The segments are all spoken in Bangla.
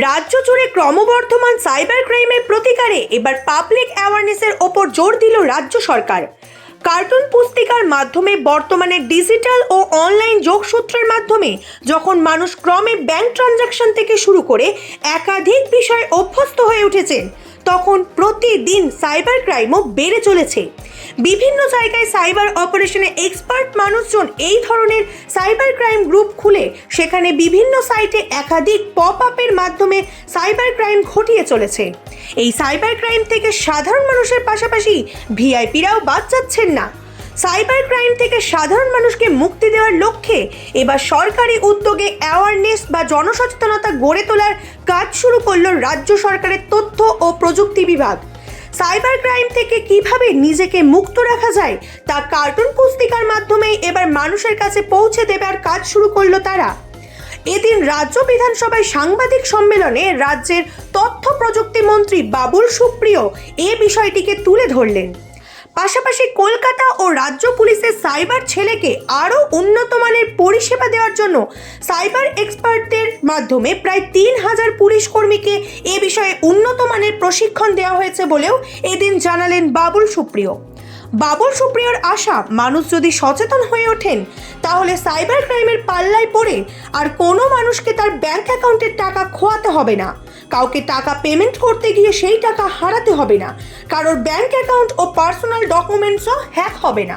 রাজ্য জুড়ে ক্রমবর্ধমান সাইবার ক্রাইমের প্রতিকারে এবার পাবলিক অ্যাওয়ারনেসের ওপর জোর দিল রাজ্য সরকার। কার্টুন পুস্তিকার মাধ্যমে বর্তমানে ডিজিটাল ও অনলাইন যোগসূত্রের মাধ্যমে যখন মানুষ ক্রমে ব্যাংক ট্রানজাকশন থেকে শুরু করে একাধিক বিষয়ে অভ্যস্ত হয়ে উঠেছেন, তখন প্রতিদিন সাইবার ক্রাইমও বেড়ে চলেছে। বিভিন্ন জায়গায় সাইবার অপারেশনে এক্সপার্ট মানুষজন এই ধরনের সাইবার ক্রাইম গ্রুপ খুলে সেখানে বিভিন্ন সাইটে একাধিক পপ আপের মাধ্যমে সাইবার ক্রাইম ঘটিয়ে চলেছে। এই সাইবার ক্রাইম থেকে সাধারণ মানুষের পাশাপাশি ভিআইপিরাও বাদ যাচ্ছেন না। সাইবার ক্রাইম থেকে সাধারণ মানুষকে মুক্তি দেওয়ার লক্ষ্যে এবার সরকারি উদ্যোগে অ্যাওয়ারনেস বা জনসচেতনতা গড়ে তোলার কাজ শুরু করল রাজ্য সরকারের তথ্য ও প্রযুক্তি বিভাগ। সাইবার ক্রাইম থেকে কিভাবে নিজেকে মুক্ত রাখা যায় তা কার্টুন পুস্তিকার মাধ্যমেই এবার মানুষের কাছে পৌঁছে দেবার কাজ শুরু করলো তারা। এদিন রাজ্য বিধানসভায় সাংবাদিক সম্মেলনে রাজ্যের তথ্য প্রযুক্তি মন্ত্রী বাবুল সুপ্রিয় এ বিষয়টিকে তুলে ধরলেন। পাশাপাশি কলকাতা ও রাজ্য পুলিশের সাইবার ছেলেকে আরও উন্নত মানের পরিষেবা দেওয়ার জন্য সাইবার এক্সপার্টদের মাধ্যমে প্রায় 3000 পুলিশ কর্মীকে এ বিষয়ে উন্নত মানের প্রশিক্ষণ দেওয়া হয়েছে বলেও এদিন জানালেন বাবুল সুপ্রিয়। বাবুল সুপ্রিয়র আশা, মানুষ যদি সচেতন হয়ে ওঠেন তাহলে সাইবার ক্রাইমের পাল্লায় পড়ে আর কোনো মানুষকে তার ব্যাংক অ্যাকাউন্টের টাকা খোয়াতে হবে না, কাউকে টাকা পেমেন্ট করতে গিয়ে সেই টাকা হারাতে হবে না, কারোর ব্যাংক অ্যাকাউন্ট ও পার্সোনাল ডকুমেন্টসও হ্যাক হবে না।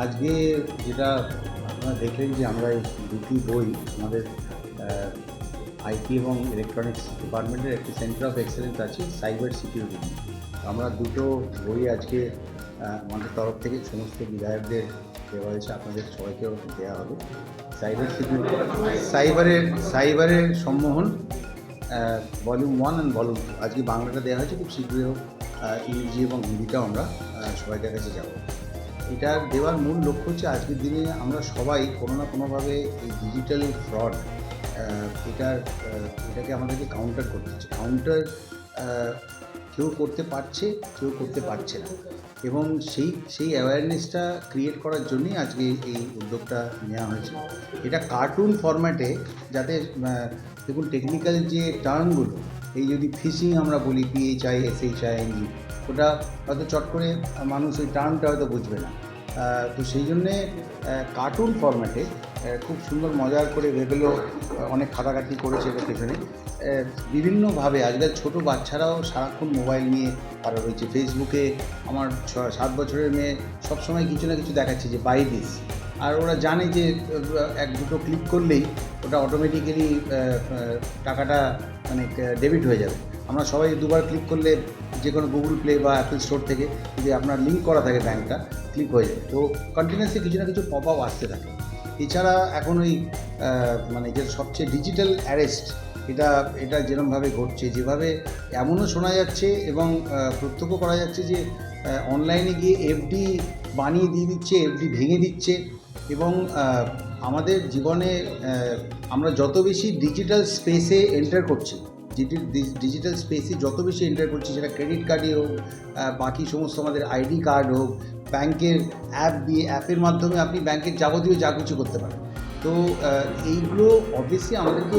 আজকে যেটা আপনারা দেখলেন যে আমরা এই দুটি বই আমাদের আইটি এবং ইলেকট্রনিক্স ডিপার্টমেন্টের একটি সেন্টার অফ এক্সেলেন্স আছে সাইবার সিকিউরিটি। আমরা দুটো বই আজকে আমাদের তরফ থেকে সমস্ত বিধায়কদের দেওয়া হয়েছে, আপনাদের সবাইকেও দেওয়া হবে। সাইবার সিকিউরিটি সাইবারের সম্মোহন ভলিউম 1 অ্যান্ড ভলিউম 2 আজকে বাংলাটা দেওয়া হয়েছে, খুব শীঘ্রই ইংরেজি এবং হিন্দিটাও আমরা সবাইকার কাছে যাব। এটা দেওয়ার মূল লক্ষ্য হচ্ছে আজকের দিনে আমরা সবাই কোনো না কোনোভাবে এই ডিজিটাল ফ্রড এটাকে আমাদেরকে কাউন্টার করতে হচ্ছে। কাউন্টার কেউ করতে পারছে, কেউ করতে পারছে না, এবং সেই অ্যাওয়ারনেসটা ক্রিয়েট করার জন্যই আজকে এই উদ্যোগটা নেওয়া হয়েছে। এটা কার্টুন ফরম্যাটে, যাতে দেখুন টেকনিক্যাল যে টার্মগুলো, এই যদি ফিশিং আমরা বলি PHISHING, ওটা হয়তো চট করে মানুষ ওই টার্মটা হয়তো বুঝবে না। তো সেই জন্যে কার্টুন ফরম্যাটে খুব সুন্দর মজার করে ভেবেলো, অনেক খাটাখাটি করেছে এটার পেছনে। বিভিন্নভাবে আজকাল ছোটো বাচ্চারাও সারাক্ষণ মোবাইল নিয়ে পারা রয়েছে। ফেসবুকে আমার 7 বছরের মেয়ে সবসময় কিছু না কিছু দেখাচ্ছে যে বাই দিস, আর ওরা জানে যে এক দুটো ক্লিক করলেই ওটা অটোমেটিক্যালি টাকাটা মানে ডেবিট হয়ে যাবে। আমরা সবাই দুবার ক্লিক করলে যে কোনো গুগল প্লে বা অ্যাপেল স্টোর থেকে যদি আপনার লিঙ্ক করা থাকে ব্যাঙ্কটা, ক্লিক হয়ে যাবে। তো কন্টিনিউয়াসলি কিছু না কিছু পপ আপ আসতে থাকে। এছাড়া এখন ওই মানে যে সবচেয়ে ডিজিটাল অ্যারেস্ট, এটা যেরকমভাবে ঘটছে, যেভাবে এমনও শোনা যাচ্ছে এবং প্রত্যক্ষ করা যাচ্ছে যে অনলাইনে গিয়ে এফডি বানিয়ে দিয়ে দিচ্ছে, এফডি ভেঙে দিচ্ছে। এবং আমাদের জীবনে আমরা যত বেশি ডিজিটাল স্পেসে এন্টার করছি, ডিজিটাল স্পেসে যত বেশি এন্টার করছি, সেটা ক্রেডিট কার্ডই হোক, বাকি সমস্ত আমাদের আইডি কার্ড হোক, ব্যাংকের অ্যাপের মাধ্যমে আপনি ব্যাংকের যাবতীয় যা কিছু করতে পারেন। তো এইগুলো অবভিয়াসলি আমাদেরকে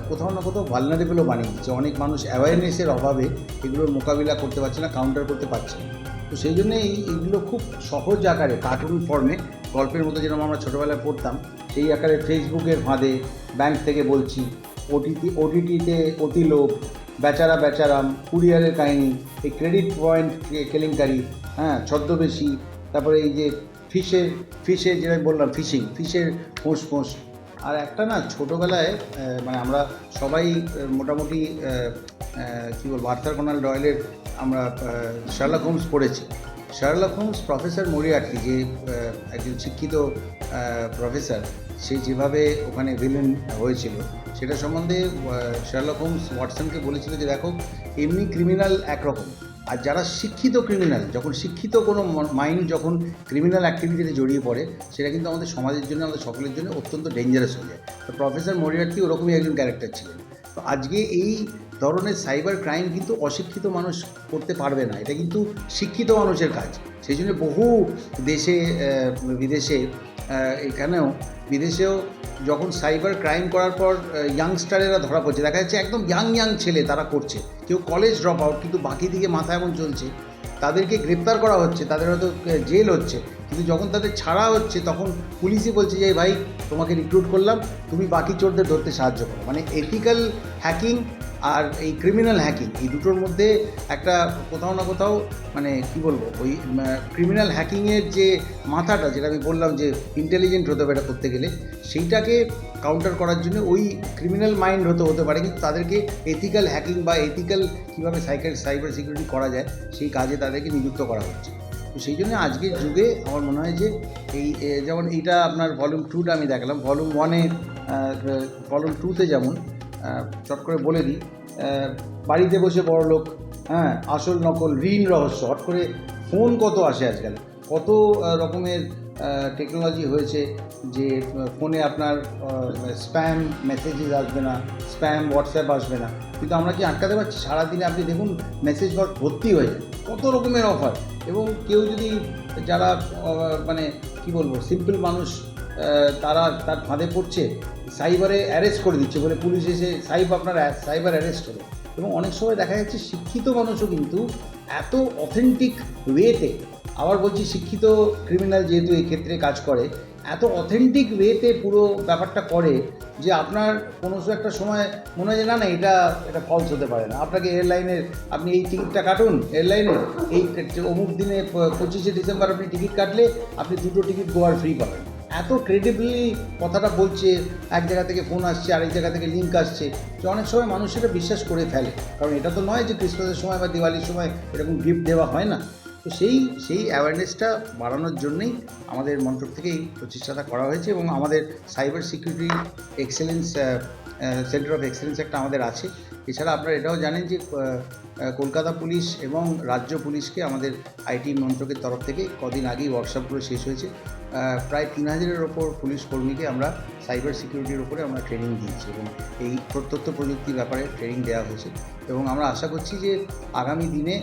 কোথাও না কোথাও ভালনারেবলও বানিয়ে দিচ্ছে। অনেক মানুষ অ্যাওয়ারনেসের অভাবে এগুলোর মোকাবিলা করতে পারছে না, কাউন্টার করতে পারছে না। তো সেই জন্য এইগুলো খুব সহজ আকারে কার্টুন ফর্মে, গল্পের মতো যেরকম আমরা ছোটোবেলায় পড়তাম, সেই আকারে ফেসবুকের ফাঁদে ব্যাংক থেকে বলছি, ওটিটিতে অতিলোভ, বেচারা বেচারাম, কুরিয়ারের কাহিনি, এই ক্রেডিট পয়েন্ট কেলেঙ্কারি, ছদ্মবেশী, তারপরে এই যে ফিশের যেটা বললাম ফিশের ফোঁস। আর একটা না ছোটোবেলায় মানে আমরা সবাই মোটামুটি কী বলবো, আর্থার কোনান ডয়েলের আমরা শার্লক হোমস পড়েছি। শার্লক হোমস প্রফেসর মরিয়ার্টি, যে একজন শিক্ষিত প্রফেসর, সে যেভাবে ওখানে ভিলেন হয়েছিল সেটা সম্বন্ধে শার্লক হোমস ওয়াটসনকে বলেছিল যে দেখো, এমনি ক্রিমিনাল একরকম, আর যারা শিক্ষিত ক্রিমিনাল, যখন শিক্ষিত কোনো মাইন্ড যখন ক্রিমিনাল অ্যাক্টিভিটিতে জড়িয়ে পড়ে, সেটা কিন্তু আমাদের সমাজের জন্য, আমাদের সকলের জন্য অত্যন্ত ডেঞ্জারাস হয়ে যায়। তো প্রফেসর মরিয়ার্টি ওরকমই একজন ক্যারেক্টার ছিলেন। তো আজকে এই ধরনের সাইবার ক্রাইম কিন্তু অশিক্ষিত মানুষ করতে পারবে না, এটা কিন্তু শিক্ষিত মানুষের কাজ। সেই জন্য বহু দেশে বিদেশে এখানেও বিদেশেও যখন সাইবার ক্রাইম করার পর ইয়াংস্টারেরা ধরা পড়ছে, দেখা যাচ্ছে একদম ইয়াং ছেলে তারা করছে, কেউ কলেজ ড্রপ আউট, কিন্তু বাকি দিকে মাথা এমন চলছে, তাদেরকে গ্রেপ্তার করা হচ্ছে, তাদের হয়তো জেল হচ্ছে, কিন্তু যখন তাদের ছাড়া হচ্ছে তখন পুলিশই বলছে যে ভাই তোমাকে রিক্রুট করলাম, তুমি বাকি চোরদের ধরতে সাহায্য করো। মানে এথিক্যাল হ্যাকিং আর এই ক্রিমিনাল হ্যাকিং, এই দুটোর মধ্যে একটা কোথাও না কোথাও মানে কি বলবো, ওই ক্রিমিনাল হ্যাকিংয়ের যে মাথাটা, যেটা আমি বললাম যে ইন্টেলিজেন্ট হতে হবে এটা করতে গেলে, সেইটাকে কাউন্টার করার জন্য ওই ক্রিমিনাল মাইন্ড হতে পারে, কিন্তু তাদেরকে এথিক্যাল হ্যাকিং বা এথিক্যাল কীভাবে সাইবার সিকিউরিটি করা যায় সেই কাজে তাদেরকে নিযুক্ত করা হচ্ছে। তো সেই জন্য আজকের যুগে আমার মনে হয় যে এই যেমন এইটা আপনার ভলিউম 2টা আমি দেখালাম, ভলিউম 1-এ ভলিউম 2-তে যেমন চট করে বলে দিই, বাড়িতে বসে বড় লোক, হ্যাঁ, আসল নকল, ঋণ রহস্য, হট করে ফোন কত আসে আজকাল, কত রকমের টেকনোলজি হয়েছে যে ফোনে আপনার স্প্যাম মেসেজেস আসবে না, স্প্যাম হোয়াটসঅ্যাপ আসবে না, কিন্তু আমরা কি আটকাতে পারছি? সারাদিনে আপনি দেখুন মেসেজ বক্স ভর্তি হয়ে যায়, কত রকমের অফার। এবং কেউ যদি, যারা মানে কি বলবো সিম্পল মানুষ, তার ফাঁদে পড়ছে, সাইবারে অ্যারেস্ট করে দিচ্ছে বলে পুলিশ এসে আপনার সাইবার অ্যারেস্ট হলো। এবং অনেক সময় দেখা যাচ্ছে শিক্ষিত মানুষও কিন্তু এত অথেন্টিক ওয়েতে, আবার বলছি শিক্ষিত ক্রিমিনাল যেহেতু এই ক্ষেত্রে কাজ করে, এত অথেন্টিক ওয়েতে পুরো ব্যাপারটা করে যে আপনার কোনো একটা সময় মনে হয় যে না এটা ফলস হতে পারে না। আপনাকে এয়ারলাইনের, আপনি এই টিকিটটা কাটুন এয়ারলাইনের, এই অমুক দিনে 25শে ডিসেম্বর আপনি টিকিট কাটলে আপনি 2টো টিকিট গোয়ার ফ্রি পাবেন। এত ক্রেডিবলি কথাটা বলছে, এক জায়গা থেকে ফোন আসছে, আরেক জায়গা থেকে লিঙ্ক আসছে, যে অনেক সময় মানুষ এটা বিশ্বাস করে ফেলে। কারণ এটা তো নয় যে ক্রিসমাসের সময় বা দিওয়ালির সময় এরকম গিফট দেওয়া হয় না। তো সেই অ্যাওয়ারনেসটা বাড়ানোর জন্যই আমাদের মন্ত্রক থেকে এই প্রচেষ্টাটা করা হয়েছে। এবং আমাদের cyber security excellence centre of excellence একটা আমাদের আছে। এছাড়া আপনারা এটাও জানেন যে কলকাতা পুলিশ এবং রাজ্য পুলিশকে আমাদের আইটি মন্ত্রকের তরফ থেকে কদিন আগেই ওয়ার্কশপগুলো শেষ হয়েছে। প্রায় 3000-এর ওপর পুলিশ কর্মীকে আমরা সাইবার সিকিউরিটির উপরে আমরা ট্রেনিং দিয়েছি এবং এই তথ্য প্রযুক্তির ব্যাপারে ট্রেনিং দেওয়া হয়েছে। এবং আমরা আশা করছি যে আগামী দিনে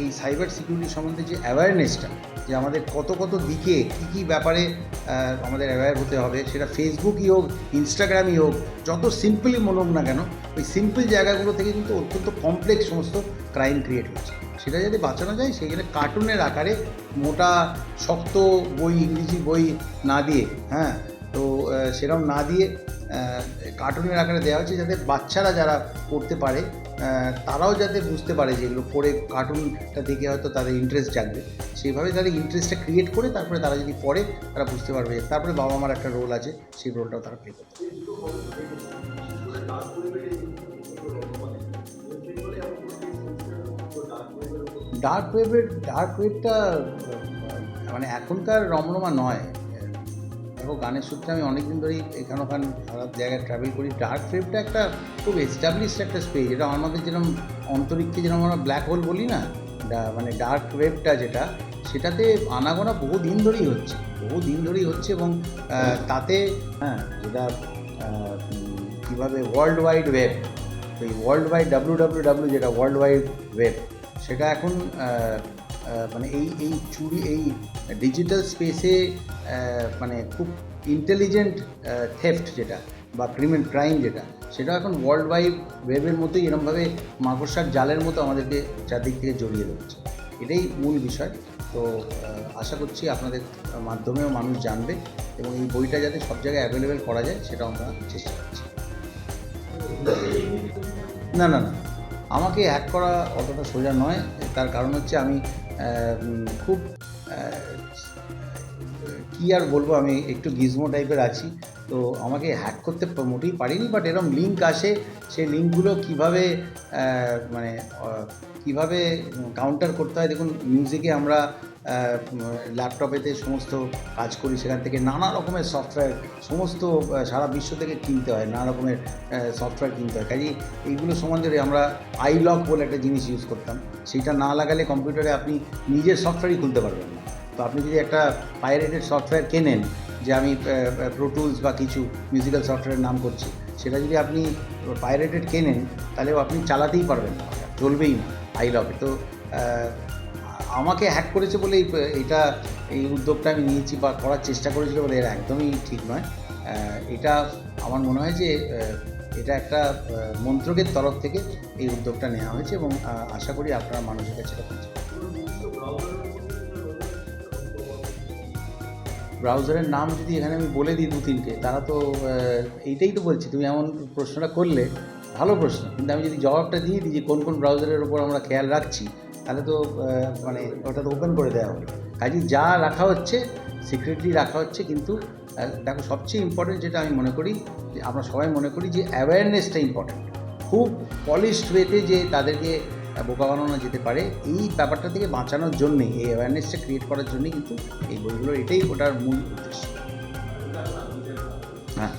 এই সাইবার সিকিউরিটি সম্বন্ধে যে অ্যাওয়ারনেসটা, যে আমাদের কত দিকে কী ব্যাপারে আমাদের অ্যাওয়্যার হতে হবে, সেটা ফেসবুকই হোক, ইনস্টাগ্রামই হোক, যত সিম্পলই মনে হোক না কেন, ওই সিম্পল জায়গাগুলো থেকে কিন্তু অত্যন্ত কমপ্লেক্স সমস্ত ক্রাইম ক্রিয়েট হচ্ছে। সেটা যদি বাঁচানো যায়, সেখানে কার্টুনের আকারে মোটা শক্ত বই, ইংরেজি বই না দিয়ে, হ্যাঁ, তো সেরকম না দিয়ে কার্টুনের আকারে দেওয়া হচ্ছে, যাতে বাচ্চারা যারা পড়তে পারে তারাও যাতে বুঝতে পারে যে এগুলো পড়ে, কার্টুনটা দেখে হয়তো তাদের ইন্টারেস্ট জাগবে। সেইভাবে তাদের ইন্টারেস্টটা ক্রিয়েট করে তারপরে তারা যদি পড়ে, তারা বুঝতে পারবে। তারপরে বাবা মার একটা রোল আছে, সেই রোলটাও তারা প্লে করতে পারবে। ডার্ক ওয়েবটা মানে এখনকার রমরমা নয়। দেখো, গানের সূত্রে আমি অনেকদিন ধরেই এখান ওখান সারা জায়গায় ট্রাভেল করি। ডার্ক ওয়েবটা একটা খুব এস্টাবলিশড একটা স্পেস, এটা আমাদের যেরকম অন্তরিক্ষে যেরকম আমরা ব্ল্যাক হোল বলি না, মানে ডার্ক ওয়েবটা যেটা, সেটাতে আনাগোনা বহু দিন ধরেই হচ্ছে এবং তাতে, হ্যাঁ, যেটা কীভাবে ওয়ার্ল্ড ওয়াইড ওয়েব, তো এই ওয়ার্ল্ড ওয়াইড WWW যেটা ওয়ার্ল্ড ওয়াইড ওয়েব, সেটা এখন মানে এই ডিজিটাল স্পেসে মানে খুব ইন্টেলিজেন্ট থেফট যেটা বা ক্রাইম যেটা, সেটা এখন ওয়ার্ল্ড ওয়াইড ওয়েবের মতোই এরকমভাবে মাকড়সার জালের মতো আমাদেরকে চারদিক থেকে জড়িয়ে ধরছে। এটাই মূল বিষয়। তো আশা করছি আপনাদের মাধ্যমেও মানুষ জানবে এবং এই বইটা যাতে সব জায়গায় অ্যাভেলেবেল করা যায়, সেটাও আমরা চেষ্টা করছি। না, আমাকে হ্যাক করা অতটা সোজা নয়। তার কারণ হচ্ছে আমি খুব কী আর বলবো, আমি একটু গিজমো টাইপের আছি, তো আমাকে হ্যাক করতে মোটেই পারিনি। বাট এরকম লিঙ্ক আসে, সেই লিঙ্কগুলো কীভাবে কাউন্টার করতে হয়। দেখুন, মিউজিকে আমরা ল্যাপটপেতে সমস্ত কাজ করি, সেখান থেকে নানা রকমের সফটওয়্যার সমস্ত সারা বিশ্ব থেকে কিনতে হয়, নানা রকমের সফটওয়্যার কিনতে হয়। কাজেই এইগুলো সম্বন্ধে আমরা আইলক বলে একটা জিনিস ইউজ করতাম, সেইটা না লাগালে কম্পিউটারে আপনি নিজের সফটওয়্যারই খুলতে পারবেন না। তো আপনি যদি একটা পাইরেটেড সফটওয়্যার কেনেন, যে আমি প্রো টুলস বা কিছু মিউজিক্যাল সফটওয়্যারের নাম করছি, সেটা যদি আপনি পাইরেটেড কেনেন, তাহলেও আপনি চালাতেই পারবেন না, চলবেই না আইলকে। তো আমাকে হ্যাক করেছে বলে এই উদ্যোগটা আমি নিয়েছি বা করার চেষ্টা করেছিল বলে এর একদমই ঠিক নয়। এটা আমার মনে হয় যে এটা একটা মন্ত্রকের তরফ থেকে এই উদ্যোগটা নেওয়া হয়েছে এবং আশা করি আপনারা মানুষের কাছে এটা পৌঁছে। ব্রাউজারের নাম যদি এখানে আমি বলে দিই 2-3টে, তারা তো এইটাই তো বলছি, তুমি এমন প্রশ্নটা করলে ভালো প্রশ্ন, কিন্তু আমি যদি জবাবটা দিয়ে দিই যে কোন কোন ব্রাউজারের উপর আমরা খেয়াল রাখছি, তাহলে তো মানে ওটা তো ওপেন করে দেওয়া হবে। কাজেই যা রাখা হচ্ছে সিক্রেটলি রাখা হচ্ছে, কিন্তু দেখো সবচেয়ে ইম্পর্টেন্ট যেটা আমি মনে করি, যে আমরা সবাই মনে করি যে অ্যাওয়ারনেসটা ইম্পর্টেন্ট। খুব পলিশড ওয়েতে যে তাদেরকে বোকা বানানো যেতে পারে, এই ব্যাপারটা থেকে বাঁচানোর জন্যে, এই অ্যাওয়ারনেসটা ক্রিয়েট করার জন্যই কিন্তু এই বইগুলো, এটাই ওটার মূল উদ্দেশ্য। হ্যাঁ।